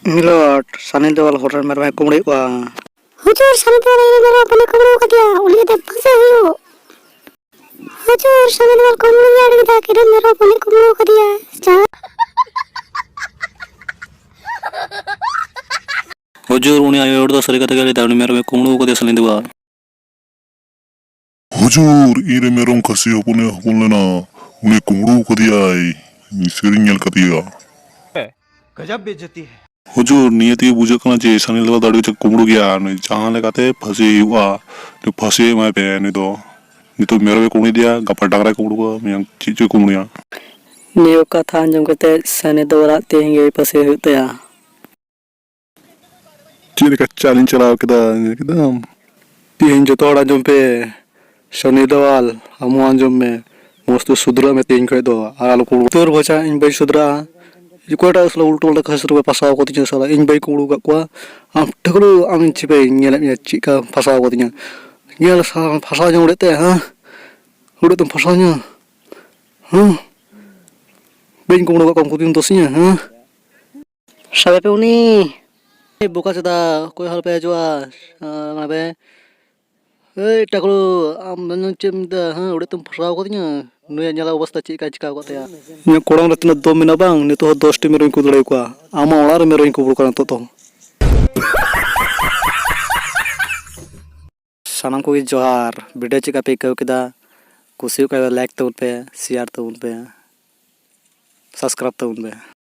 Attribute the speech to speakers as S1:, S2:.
S1: मिलोट Sunny Deol hotel में मैं कुमड़ी को
S2: हुजूर सनी देओल ये मेरा अपने कुमड़ू का दिया उलिए दे फंसे हुए हुजूर सनी देओल कुमड़ू यार के दा के मेरा अपने कुमड़ू का दिया
S3: हुजूर उन्हें आयो और सरी कते गले तावनी मेरे में कुमड़ू को दे सनी देओल
S4: हुजूर इरे मेरों kasi hukun lena उन्हें कुमड़ू को दिया है सेरिंग nyal katiya
S5: गजब बेइज्जती है
S4: हुजूर नियति बुझे कना जे सनी देओल दाड़ी च कुमड़ू गया ने जहां लेकाते फंसे हुआ तो फंसे मैं पे ने तो मेरे में कुमड़ी दिया गपा डागरा कुमड़ू को मैं चीज कुमड़िया
S1: नियो कथा अंजम कते सनी देओल तेंगे पसे होतया
S4: चीज का चालिन चलाओ किदा
S1: तीन जो तोड़ा अंजम पे सनी देओल हम अंजम में मस्त सुधरा में तीन कह दो आलो कुमड़ू तोर बचा इन भाई सुधरा कोटा असला उल्टो उल्टा खसर पे फसाव को तिन साला इन भाई कुमड़ू का आम ठगलू आम इन चिपे नेल में चिका फसाव को तिन नेल साला फसा जो उड़ते हां उड़े तुम फसा न्या हां बेन कुमड़ू का कम कुतिन तोसिया हां सबे पे उनी बुका चदा कोई हल पे जो माबे ए टकलू आम नन चिमदा हां उड़े तुम फसाव को तिन नुया nyala अवस्था चिका चिका को तया न्या कोड़म रत्न दो मिना बांग ने तो 10 टी मेरों को दड़े को आमा ओळार मेरों को बुड़का तो सानाम को जोहार वीडियो चिका पे कहो किदा कुसी का लाइक तो पे शेयर तो पे सब्सक्राइब तो पे